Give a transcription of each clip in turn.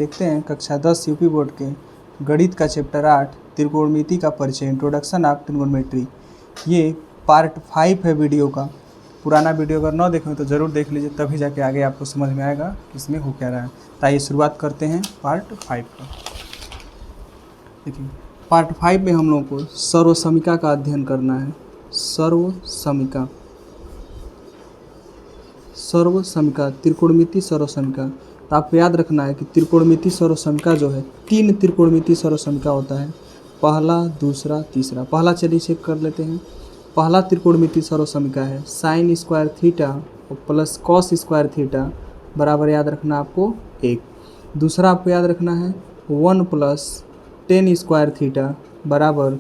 देखते हैं कक्षा 10 यूपी बोर्ड के गणित का चैप्टर 8 त्रिकोणमिति का परिचय इंट्रोडक्शन ऑफ ट्रिग्नोमेट्री। ये पार्ट 5 है वीडियो का। पुराना वीडियो अगर न देखें तो ज़रूर देख लीजिए, तभी जाके आगे आपको समझ में आएगा कि इसमें हो क्या रहा है। तो आइए शुरुआत करते हैं पार्ट 5 का। देखिए पार्ट 5 में हम लोगों को सर्वसमीका का अध्ययन करना है। सर्वसमीका त्रिकोणमिति सर्वसमीका। तो आपको याद रखना है कि त्रिकोणमिति सर्वसमीका जो है 3 त्रिकोणमिति सर्वसमीका होता है, पहला, दूसरा, तीसरा। पहला चलिए चेक कर लेते हैं। पहला त्रिकोणमिति सर्वसमीका है साइन स्क्वायर थीटा और प्लस कॉस स्क्वायर थीटा बराबर, याद रखना आपको 1। दूसरा आपको याद रखना है 1 प्लस टेन स्क्वायर थीटा बराबर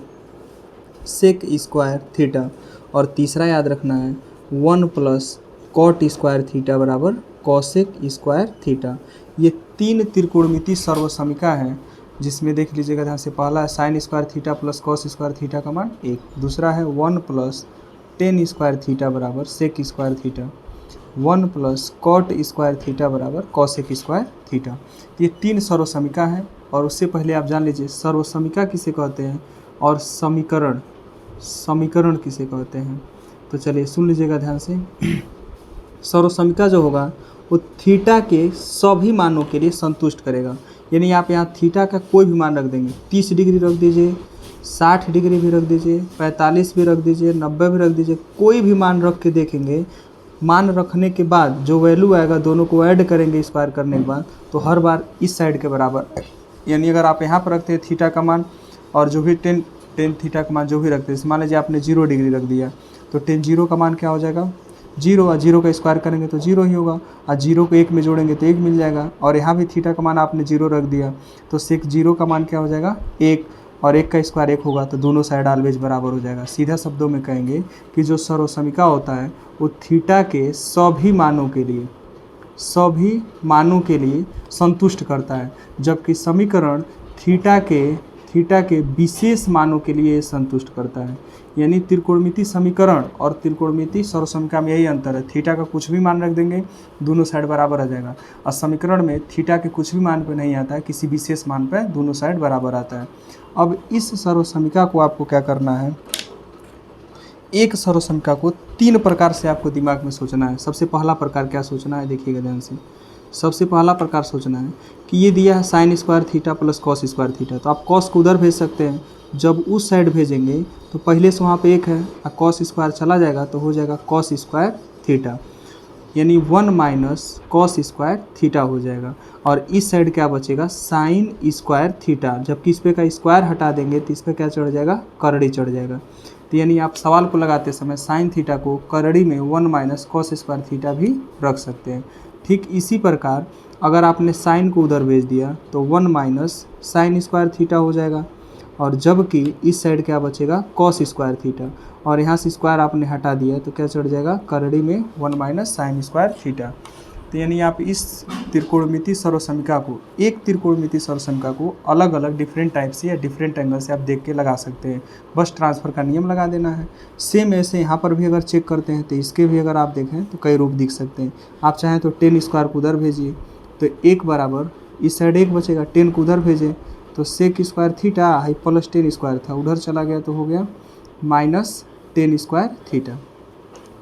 सेक स्क्वायर थीटा। और तीसरा याद रखना है 1 प्लस कॉट स्क्वायर थीटा बराबर कॉसेक स्क्वायर थीटा। ये 3 त्रिकोणमिति सर्वसमीका है, जिसमें देख लीजिएगा ध्यान से। पहला है sine square theta plus cos square theta का मान 1। दूसरा है 1 प्लस टेन स्क्वायर थीटा बराबर sec square theta. 1 plus cot square theta बराबर कॉसेक स्क्वायर थीटा। ये 3 सर्वसमीका है। और उससे पहले आप जान लीजिए सर्वसमीका किसे कहते हैं और समीकरण किसे कहते हैं। तो चलिए सुन लीजिएगा ध्यान से। सर्वसमीका जो होगा वो थीटा के सभी मानों के लिए संतुष्ट करेगा। यानी आप यहाँ थीटा का कोई भी मान रख देंगे, 30 डिग्री रख दीजिए, 60 डिग्री भी रख दीजिए, 45 भी रख दीजिए, 90 भी रख दीजिए, कोई भी मान रख के देखेंगे। मान रखने के बाद जो वैल्यू आएगा दोनों को ऐड करेंगे स्क्वायर करने के बाद, तो हर बार इस साइड के बराबर। यानी अगर आप यहाँ पर रखते हैं थीटा का मान और जो भी टेन थीटा का मान जो भी रखते हैं, मान लीजिए आपने 0 डिग्री रख दिया तो टेन 0 का मान क्या हो जाएगा 0। और 0 का स्क्वायर करेंगे तो 0 ही होगा। और 0 को 1 में जोड़ेंगे तो 1 मिल जाएगा। और यहाँ भी थीटा का मान आपने 0 रख दिया तो सेक 0 का मान क्या हो जाएगा 1। और 1 का स्क्वायर 1 होगा, तो दोनों साइड ऑलवेज बराबर हो जाएगा। सीधा शब्दों में कहेंगे कि जो सर्वसमीका होता है वो थीटा के सभी मानों के लिए संतुष्ट करता है, जबकि समीकरण थीटा के विशेष मानों के लिए संतुष्ट करता है। यानी त्रिकोणमिति समीकरण और त्रिकोणमिति सर्वसमीका में यही अंतर है। थीटा का कुछ भी मान रख देंगे दोनों साइड बराबर आ जाएगा, और समीकरण में थीटा के कुछ भी मान पे नहीं आता है, किसी विशेष मान पे दोनों साइड बराबर आता है। अब इस सर्वसमीका को आपको क्या करना है, एक सर्वसमीका को 3 प्रकार से आपको दिमाग में सोचना है। सबसे पहला प्रकार क्या सोचना है, देखिएगा ध्यान से। सबसे पहला प्रकार सोचना है कि ये दिया है sine square theta plus cos square theta. तो आप कॉस को उधर भेज सकते हैं। जब उस साइड भेजेंगे तो पहले से वहाँ पे 1 है और कॉस स्क्वायर चला जाएगा तो हो जाएगा कॉस स्क्वायर थीटा। यानी 1 माइनस कॉस स्क्वायर थीटा हो जाएगा। और इस साइड क्या बचेगा साइन स्क्वायर थीटा। जबकि इस पे का स्क्वायर हटा देंगे तो इस पर क्या चढ़ जाएगा करड़ी चढ़ जाएगा। तो यानी आप सवाल को लगाते समय साइन थीटा को करड़ी में 1 माइनस कॉस स्क्वायर थीटा भी रख सकते हैं। ठीक इसी प्रकार अगर आपने साइन को उधर भेज दिया तो 1 माइनस साइन स्क्वायर थीटा हो जाएगा। और जबकि इस साइड क्या बचेगा कॉस स्क्वायर थीटा। और यहाँ से स्क्वायर आपने हटा दिया तो क्या चढ़ जाएगा करड़ी में 1 माइनस साइन स्क्वायर थीटा। तो यानी आप इस त्रिकोणमिति सर्वसमीका को, एक त्रिकोणमिति सर्वसमीका को अलग अलग डिफरेंट टाइप से या डिफरेंट एंगल से आप देख के लगा सकते हैं। बस ट्रांसफ़र का नियम लगा देना है। सेम ऐसे यहाँ पर भी अगर चेक करते हैं तो इसके भी अगर आप देखें तो कई रूप दिख सकते हैं। आप चाहें तो 10 स्क्वायर को उधर भेजिए तो 1 बराबर इस साइड 1 बचेगा, 10 को उधर भेजें तो sec square theta high plus 10 square था उधर चला गया तो हो गया माइनस 10 स्क्वायर थीटा।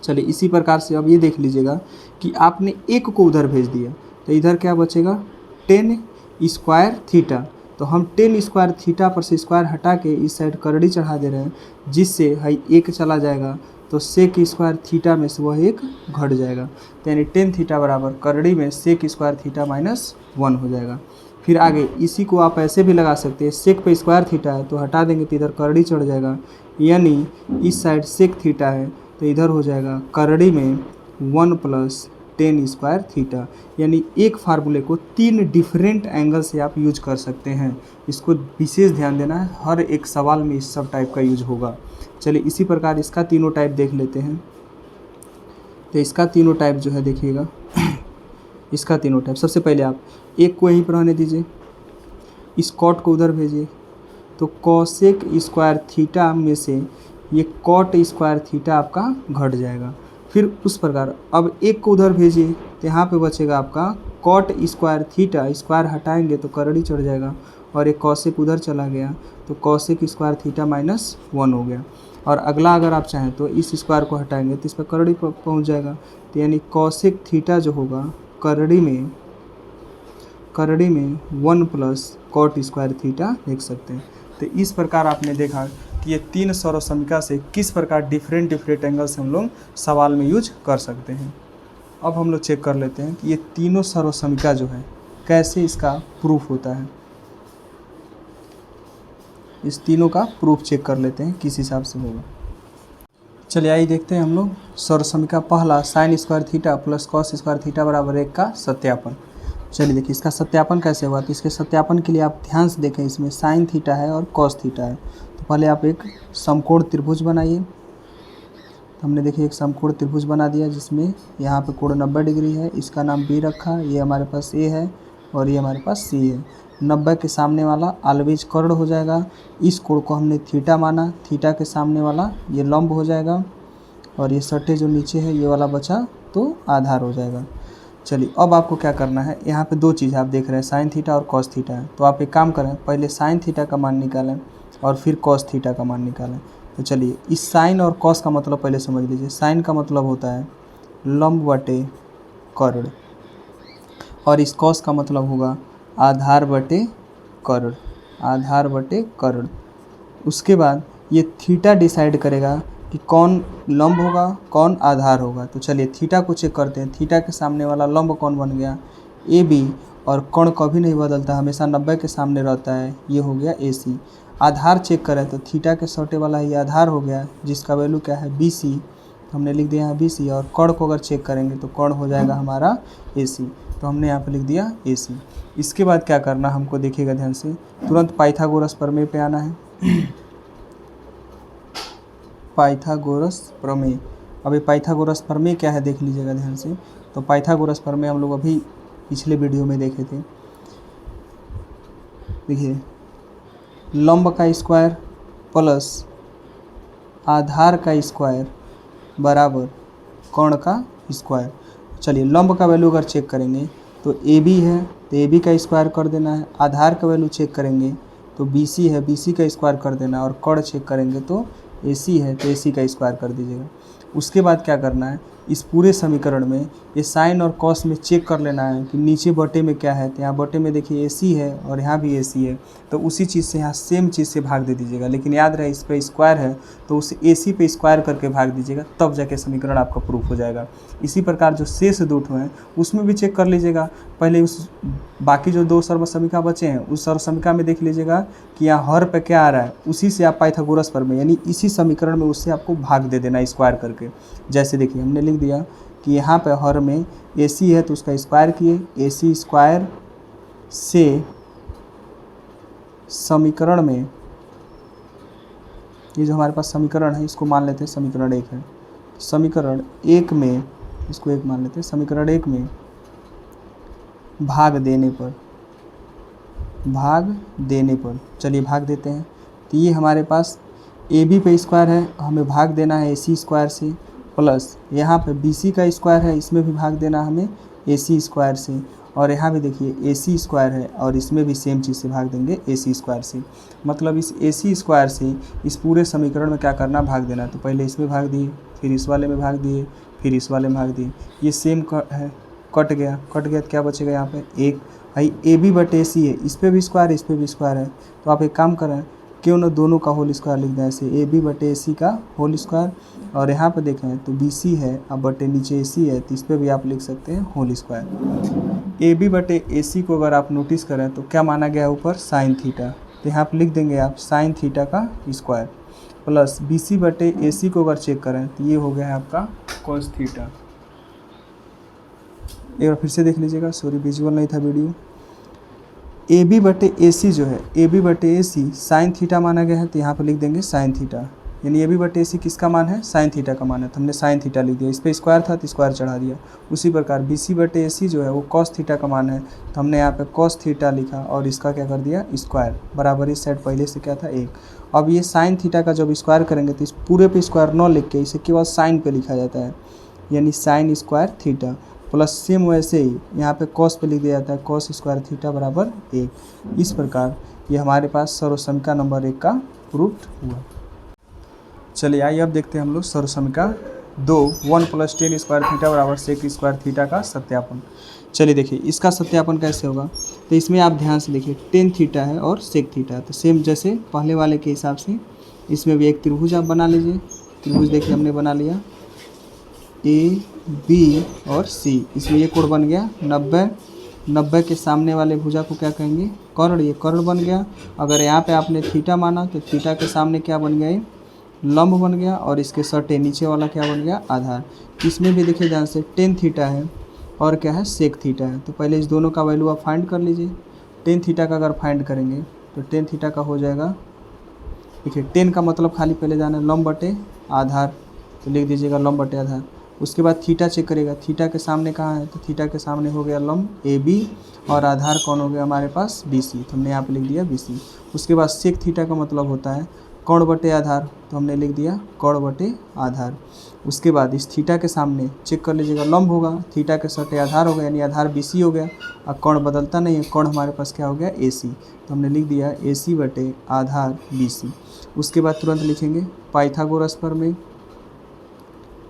चलिए इसी प्रकार से अब ये देख लीजिएगा कि आपने 1 को उधर भेज दिया तो इधर क्या बचेगा 10 स्क्वायर थीटा। तो हम 10 स्क्वायर थीटा पर से स्क्वायर हटा के इस साइड करड़ी चढ़ा दे रहे हैं, जिससे हाई 1 चला जाएगा तो सेक स्क्वायर थीटा में से वह 1 घट जाएगा। तो यानी 10 थीटा बराबर करड़ी में सेक स्क्वायर थीटा माइनस 1 हो जाएगा। फिर आगे इसी को आप ऐसे भी लगा सकते हैं, सेक पे स्क्वायर थीटा है तो हटा देंगे तो इधर करड़ी चढ़ जाएगा। यानी इस साइड सेक थीटा है तो इधर हो जाएगा करड़ी में 1 प्लस 10 स्क्वायर थीटा। यानी एक फार्मूले को 3 डिफरेंट एंगल से आप यूज कर सकते हैं। इसको विशेष ध्यान देना है, हर एक सवाल में इस सब टाइप का यूज होगा। चलिए इसी प्रकार इसका तीनों टाइप देख लेते हैं। तो इसका तीनों टाइप जो है देखिएगा, इसका तीनों टाइप। सबसे पहले आप 1 को यहीं पर रहने दीजिए, इस कॉट को उधर भेजिए तो कॉसेक स्क्वायर थीटा में से ये कॉट स्क्वायर थीटा आपका घट जाएगा। फिर उस प्रकार अब 1 को उधर भेजिए तो यहाँ पे बचेगा आपका कॉट स्क्वायर थीटा, स्क्वायर हटाएंगे तो करड़ी चढ़ जाएगा और एक कॉसेक उधर चला गया तो कॉसेक स्क्वायर थीटा -1 हो गया। और अगला अगर आप चाहें तो इस स्क्वायर को हटाएंगे तो इस पर करड़ी पहुँच जाएगा, तो यानी कॉसेक थीटा जो होगा करड़ी में 1 प्लस कॉट स्क्वायर थीटा लिख सकते हैं। तो इस प्रकार आपने देखा कि ये 3 सर्वसमिका से किस प्रकार डिफरेंट एंगल से हम लोग सवाल में यूज कर सकते हैं। अब हम लोग चेक कर लेते हैं कि ये तीनों सर्वसमिका जो है कैसे इसका प्रूफ होता है। इस तीनों का प्रूफ चेक कर लेते हैं किस हिसाब से होगा। चलिए आइए देखते हैं हम लोग सर्वसमिका पहला sine square theta plus cos square theta बराबर 1 का सत्यापन। चलिए देखिए इसका सत्यापन कैसे हुआ। तो इसके सत्यापन के लिए आप ध्यान से देखें, इसमें साइन थीटा है और कॉस थीटा है। तो पहले आप एक समकोण त्रिभुज बनाइए। तो हमने देखिए एक समकोण त्रिभुज बना दिया जिसमें यहाँ पे कोण 90 डिग्री है, इसका नाम बी रखा, ये हमारे पास ए है और ये हमारे पास सी है। 90 के सामने वाला ऑलवेज कर्ण हो जाएगा, इस कोण को हमने थीटा माना, थीटा के सामने वाला ये लंब हो जाएगा और ये सटे जो नीचे है ये वाला बचा तो आधार हो जाएगा। चलिए अब आपको क्या करना है, यहाँ पे 2 चीज़ आप देख रहे हैं, साइन थीटा और कॉस थीटा है। तो आप एक काम करें, पहले साइन थीटा का मान निकालें और फिर कॉस थीटा का मान निकालें। तो चलिए इस साइन और कॉस का मतलब पहले समझ लीजिए। साइन का मतलब होता है लंब बटे कर्ण और इस कॉस का मतलब होगा आधार बटे कर्ण, आधार बटे कर्ण। उसके बाद ये थीटा डिसाइड करेगा कि कौन लंब होगा कौन आधार होगा। तो चलिए थीटा को चेक करते हैं। थीटा के सामने वाला लंब कौन बन गया, ए बी, और कोण कभी नहीं बदलता, हमेशा 90 के सामने रहता है, ये हो गया ए सी। आधार चेक करें तो थीटा के सटे वाला ये आधार हो गया जिसका वैल्यू क्या है बी सी, हमने लिख दिया है बी सी। और कोण को अगर चेक करेंगे तो कोण हो जाएगा हमारा ए सी, तो हमने यहाँ पे लिख दिया ए सी। इसके बाद क्या करना हमको देखिएगा ध्यान से, तुरंत पाइथागोरस प्रमेय पे आना है। पाइथागोरस प्रमेय, अभी पाइथागोरस प्रमेय क्या है देख लीजिएगा ध्यान से। तो पाइथागोरस प्रमेय हम लोग अभी पिछले वीडियो में देखे थे। देखिए लंब का स्क्वायर प्लस आधार का स्क्वायर बराबर कोण का स्क्वायर। चलिए लंब का वैल्यू अगर चेक करेंगे तो ए बी है तो ए बी का स्क्वायर कर देना है, आधार का वैल्यू चेक करेंगे तो बी सी है, बी सी का स्क्वायर कर देना है, और कोण चेक करेंगे तो ए सी है तो ए सी का स्क्वायर कर दीजिएगा। उसके बाद क्या करना है, इस पूरे समीकरण में ये साइन और कॉस में चेक कर लेना है कि नीचे बटे में क्या है। तो यहाँ बटे में देखिए ए सी है और यहाँ भी ए सी है, तो उसी चीज़ से यहाँ सेम चीज़ से भाग दे दीजिएगा। लेकिन याद रहे इस पर स्क्वायर है तो उस ए सी पे स्क्वायर करके भाग दीजिएगा, तब जाके समीकरण आपका प्रूफ हो जाएगा। इसी प्रकार जो शेष 2 हैं उसमें भी चेक कर लीजिएगा। पहले उस बाकी जो 2 सर्वसमिका बचे हैं उस सर्वसमिका में देख लीजिएगा कि यहाँ हर पे क्या आ रहा है, उसी से आप पाइथागोरस प्रमेय यानी इसी समीकरण में उससे आपको भाग दे देना स्क्वायर करके। जैसे देखिए हमने लिख दिया कि यहाँ पे हर में ए सी है तो उसका स्क्वायर किए, ए सी स्क्वायर से समीकरण में ये जो हमारे पास समीकरण है इसको मान लेते हैं समीकरण 1 है। समीकरण 1 में इसको 1 मान लेते हैं। समीकरण 1 में भाग देने पर चलिए भाग देते हैं। तो ये हमारे पास ए बी पे स्क्वायर है, हमें भाग देना है ए सी स्क्वायर से, प्लस यहाँ पे बी सी का स्क्वायर है, इसमें भी भाग देना हमें ए सी स्क्वायर से, और यहाँ भी देखिए ए सी स्क्वायर है और इसमें भी सेम चीज़ से भाग देंगे ए सी स्क्वायर से। मतलब इस ए सी स्क्वायर से इस पूरे समीकरण में क्या करना, भाग देना। तो पहले इसमें भाग दिए, फिर इस वाले में भाग दिए, फिर इस वाले में भाग दिए, ये सेम है, कट गया तो क्या बचेगा यहाँ पे 1। भाई ए बी बटे ए सी है, इस पर भी स्क्वायर इस पर भी स्क्वायर है, तो आप एक काम करें क्यों ना दोनों का होल स्क्वायर लिख दें, ऐसे ए बी बटे ए सी का होल स्क्वायर। और यहाँ पे देखें तो बी सी है अब बटे नीचे ए सी है तो इस पर भी आप लिख सकते हैं होल स्क्वायर। ए बी बटे ए सी को अगर आप नोटिस करें तो क्या माना गया है ऊपर, साइन थीटा, तो यहाँ पे लिख देंगे आप साइन थीटा का स्क्वायर, प्लस बी सी बटे ए सी को अगर चेक करें तो ये हो गया है आपका कॉस थीटा। एक बार फिर से देख लीजिएगा, सॉरी विजुअल नहीं था वीडियो। ए बी बटे ए सी जो है, ए बी बटे ए सी साइन थीटा माना गया है तो यहाँ पर लिख देंगे साइन थीटा, यानी ए बी बटे ए सी किसका मान है, साइन थीटा का मान है, तो हमने साइन थीटा लिख दिया। इस पर स्क्वायर था तो स्क्वायर चढ़ा दिया। उसी प्रकार बी सी बटे ए सी जो है वो कॉस थीटा का मान है, तो हमने यहाँ पे कॉस थीटा लिखा और इसका क्या कर दिया स्क्वायर, बराबर इस साइड पहले से क्या था 1। अब ये साइन थीटा का जब स्क्वायर करेंगे तो इस पूरे पे स्क्वायर न लिख के इसे केवल साइन पे लिखा जाता है, यानी sine square theta. Plus same वैसे ही यहाँ पे कॉस पे लिख दिया जाता है कॉस स्क्वायर थीटा बराबर 1। इस प्रकार ये हमारे पास सर्वसमीका नंबर 1 का प्रूफ हुआ। चलिए आइए अब देखते हैं हम लोग सर्वसमीका 2 1 + tan स्क्वायर थीटा बराबर सेक स्क्वायर थीटा का सत्यापन। चलिए देखिए इसका सत्यापन कैसे होगा। तो इसमें आप ध्यान से देखिए टेन थीटा है और सेक थीटा है, तो सेम जैसे पहले वाले के हिसाब से इसमें भी एक त्रिभुज आप बना लीजिए। त्रिभुज देखिए हमने बना लिया ए बी और सी। इसमें ये कोण बन गया 90 के सामने वाले भुजा को क्या कहेंगे कर्ण, ये कर्ण बन गया। अगर यहाँ पे आपने थीटा माना तो थीटा के सामने क्या बन गया लंब बन गया, और इसके सटे नीचे वाला क्या बन गया आधार। इसमें भी देखिए ध्यान से टेन थीटा है और क्या है सेक थीटा है। तो पहले इस दोनों का वैल्यू आप फाइंड कर लीजिए। टेन थीटा का अगर फाइंड करेंगे तो टेन थीटा का हो जाएगा, देखिए टेन का मतलब खाली पहले जाना है लंब बटे आधार, तो लिख दीजिएगा लंब बटे आधार। उसके बाद थीटा चेक करेगा, थीटा के सामने कहाँ है, तो थीटा के सामने हो गया लंब ए बी और आधार कौन हो गया हमारे पास बी सी, तो हमने यहाँ पे लिख दिया बी सी। उसके बाद सेक थीटा का मतलब होता है कोण बटे आधार, तो हमने लिख दिया कोण बटे आधार। उसके बाद इस थीटा के सामने चेक कर लीजिएगा लंब होगा, थीटा के सटे आधार हो गया यानी आधार बी सी हो गया। अब कोण बदलता नहीं है, कोण हमारे पास क्या हो गया ए सी, तो हमने लिख दिया ए सी बटे आधार बी सी। उसके बाद तुरंत लिखेंगे पाइथागोरस प्रमेय।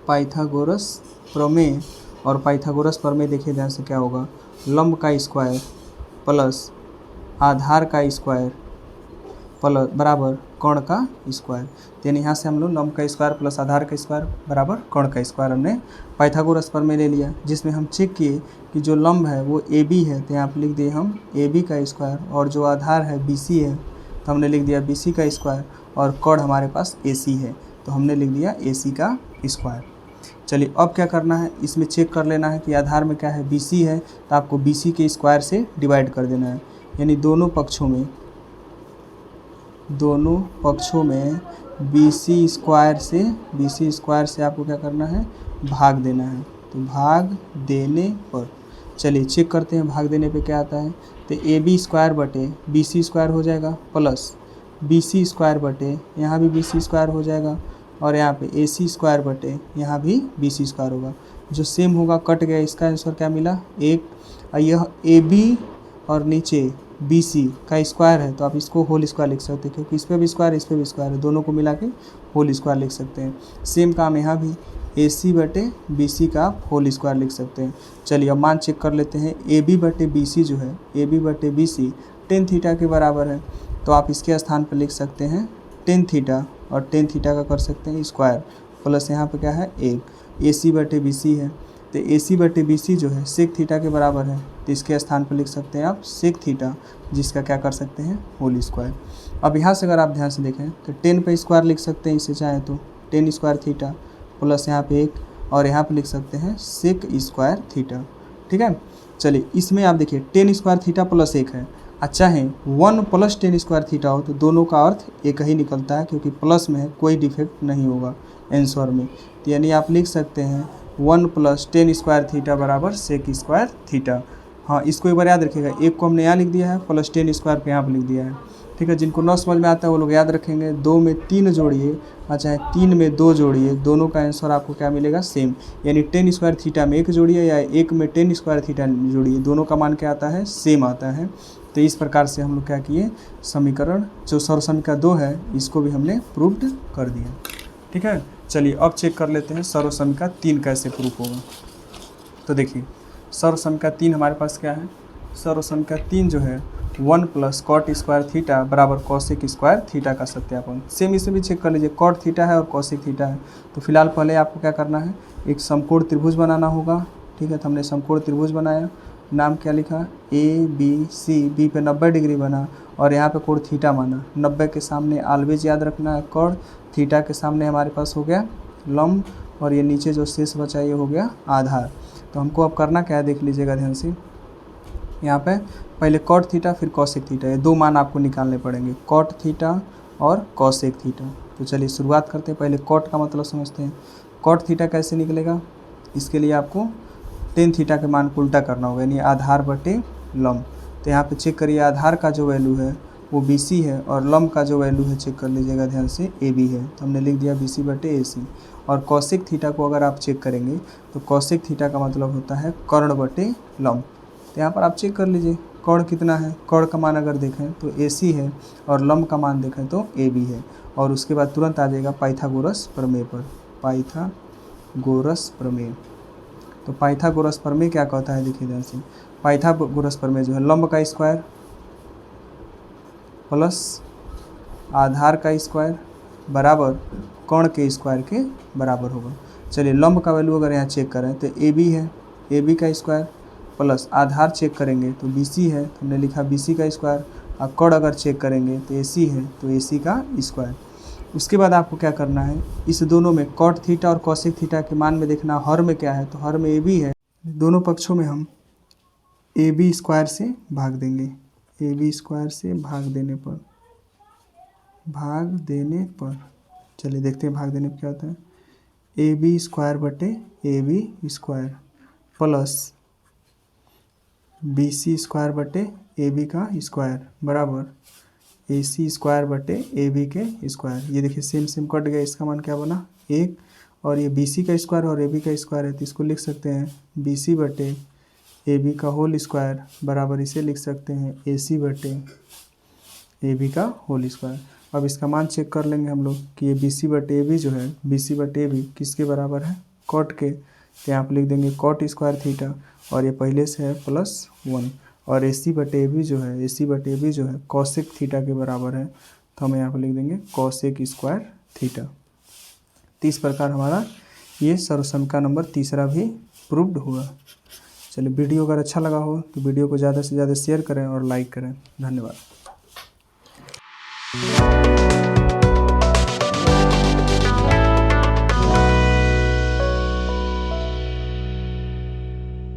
पाइथागोरस प्रमेय और पाइथागोरस प्रमेय देखिए ध्यान से क्या होगा लंब का स्क्वायर प्लस आधार का स्क्वायर प्लस बराबर कोण का स्क्वायर। यानी यहाँ से हम लोग लंब का स्क्वायर प्लस आधार का स्क्वायर बराबर कोण का स्क्वायर हमने पाइथागोरस प्रमेय ले लिया, जिसमें हम चेक किए कि जो लंब है वो ए बी है, तो यहाँ पर लिख दिए हम ए बी का स्क्वायर, और जो आधार है बी सी है तो हमने लिख दिया बी सी का स्क्वायर, और कोण हमारे पास ए सी है तो हमने लिख दिया ए सी का स्क्वायर। चलिए अब क्या करना है, इसमें चेक कर लेना है कि आधार में क्या है बी सी है, तो आपको बी सी के स्क्वायर से डिवाइड कर देना है। यानी दोनों पक्षों में बी सी स्क्वायर से आपको क्या करना है भाग देना है। तो भाग देने पर चलिए चेक करते हैं भाग देने पे क्या आता है। तो ए बी स्क्वायर बटे बी सी स्क्वायर हो जाएगा प्लस बी सी स्क्वायर बटे यहाँ भी बी सी स्क्वायर हो जाएगा, और यहाँ पे ए सी स्क्वायर बटे यहाँ भी बी सी स्क्वायर होगा। जो सेम होगा कट गया, इसका आंसर क्या मिला 1। यह ए बी और नीचे बी सी का स्क्वायर है तो आप इसको होल स्क्वायर लिख सकते हैं, क्योंकि इस पर भी स्क्वायर इस पर भी स्क्वायर है, दोनों को मिला के होल स्क्वायर लिख सकते हैं। सेम काम यहाँ भी ए सी बटे बी सी का आप होल स्क्वायर लिख सकते हैं। चलिए अब मान चेक कर लेते हैं। ए बी बटे बी सी जो है ए बी बटे बी सी टेन थीटा के बराबर है, तो आप इसके स्थान पर लिख सकते हैं टेन थीटा, और टेन थीटा का कर सकते हैं स्क्वायर प्लस यहाँ पे क्या है 1। ए सी बटे बी सी है, तो ए सी बटे बी सी जो है सेक थीटा के बराबर है, तो इसके स्थान पर लिख सकते हैं आप सेक थीटा, जिसका क्या कर सकते हैं होल स्क्वायर। अब यहाँ से अगर आप ध्यान से देखें तो 10 पे स्क्वायर लिख सकते हैं इसे चाहे तो 10 स्क्वायर थीटा प्लस यहाँ पे 1, और यहाँ पे लिख सकते हैं सेक स्क्वायर थीटा। ठीक है, चलिए इसमें आप देखिए 10 स्क्वायर थीटा प्लस 1 है, अच्छा है 1 + 10 स्क्वायर थीटा हो तो दोनों का अर्थ एक ही निकलता है, क्योंकि प्लस में है कोई डिफेक्ट नहीं होगा आंसर में। तो यानी आप लिख सकते हैं 1 + 10 स्क्वायर थीटा बराबर सेक स्क्वायर थीटा। हाँ इसको एक बार याद रखिएगा, एक को हमने यहाँ लिख दिया है प्लस 10 स्क्वायर पे यहाँ पर लिख दिया है। ठीक है, जिनको न समझ में आता है वो लोग याद रखेंगे 2 में 3 जोड़िए, अच्छा 3 में 2 जोड़िए, दोनों का आंसर आपको क्या मिलेगा सेम। यानी 10 स्क्वायर थीटा में 1 जोड़िए या 1 में 10 स्क्वायर थीटा जोड़िए, दोनों का मान क्या आता है सेम आता है। तो इस प्रकार से हम लोग क्या किए समीकरण जो सर्वसमीका 2 है इसको भी हमने प्रूव्ड कर दिया। ठीक है, चलिए अब चेक कर लेते हैं सर्वसमीका 3 कैसे प्रूफ होगा। तो देखिए सर्वसमीका 3 हमारे पास क्या है, सर्वसमीका 3 जो है 1 + cot स्क्वायर थीटा बराबर कॉसेक स्क्वायर थीटा का सत्यापन। सेम इसे भी चेक कर लीजिए, कॉट थीटा है और कॉसेक थीटा है। तो फिलहाल पहले आपको क्या करना है एक समकोण त्रिभुज बनाना होगा। ठीक है, तो हमने समकोण त्रिभुज बनाया, नाम क्या लिखा ए बी सी, बी पे 90 डिग्री बना और यहाँ पे कोण थीटा माना। 90 के सामने ऑलवेज याद रखना है कोण, थीटा के सामने हमारे पास हो गया लंब, और ये नीचे जो शेष बचा ये हो गया आधार। तो हमको अब करना क्या है देख लीजिएगा ध्यान से, यहाँ पे पहले कॉट थीटा फिर कॉसेक थीटा, ये 2 मान आपको निकालने पड़ेंगे कॉट थीटा और कॉसेक थीटा। तो चलिए शुरुआत करते हैं, पहले कॉट का मतलब समझते हैं। कॉट थीटा कैसे निकलेगा, इसके लिए आपको टेन थीटा के मान को उल्टा करना होगा, यानी आधार बटे लंब। तो यहाँ पे चेक करिए आधार का जो वैल्यू है वो बी सी है और लंब का जो वैल्यू है चेक कर लीजिएगा ध्यान से ए बी है, तो हमने लिख दिया बी सी बटे ए सी। और कॉसेक थीटा को अगर आप चेक करेंगे तो कॉसेक थीटा का मतलब होता है कर्ण बटे लंब। तो यहाँ पर आप चेक कर लीजिए कर्ण कितना है, कर्ण का मान अगर देखें तो AC है और लंब का मान देखें तो AB है। और उसके बाद तुरंत आ जाएगा पाइथागोरस प्रमेय पर, पाइथागोरस प्रमेय। तो पाइथागोरस प्रमेय क्या कहता है, देखिए ध्यान से। पाइथागोरस प्रमेय जो है लंब का स्क्वायर प्लस आधार का स्क्वायर बराबर कर्ण के स्क्वायर के बराबर होगा। चलिए लंब का वैल्यू अगर यहाँ चेक करें तो AB है, AB का स्क्वायर प्लस आधार चेक करेंगे तो BC है, तो हमने लिखा BC का स्क्वायर। और कर्ण अगर चेक करेंगे तो AC है, तो AC का स्क्वायर। उसके बाद आपको क्या करना है, इस दोनों में कॉट थीटा और कॉसेक थीटा के मान में देखना हर में क्या है, तो हर में AB है। दोनों पक्षों में हम AB स्क्वायर से भाग देंगे, AB स्क्वायर से भाग देने पर चलिए देखते हैं भाग देने पर क्या होता है। AB स्क्वायर बटे AB square plus BC square बटे AB का स्क्वायर बराबर AC स्क्वायर बटे AB के स्क्वायर। ये देखिए सेम सेम कट गया, इसका मान क्या बना 1, और ये BC का स्क्वायर और AB का स्क्वायर है तो इसको लिख सकते हैं BC बटे AB का होल स्क्वायर बराबर इसे लिख सकते हैं AC बटे AB का होल स्क्वायर। अब इसका मान चेक कर लेंगे हम लोग कि ये BC बटे AB जो है, BC बटे AB किसके बराबर है, कॉट के। तो यहाँ पर लिख देंगे कॉट स्क्वायर थीटा, और ये पहले से है +1, और AC बटे AB जो है, AC बटे AB जो है कॉसेक थीटा के बराबर है, तो हम यहाँ पर लिख देंगे कॉसेक स्क्वायर थीटा। तो इस प्रकार हमारा ये सर्वसमीकरण नंबर 3 भी प्रूव्ड हुआ। चलिए वीडियो अगर अच्छा लगा हो तो वीडियो को ज़्यादा से ज़्यादा शेयर करें और लाइक करें। धन्यवाद।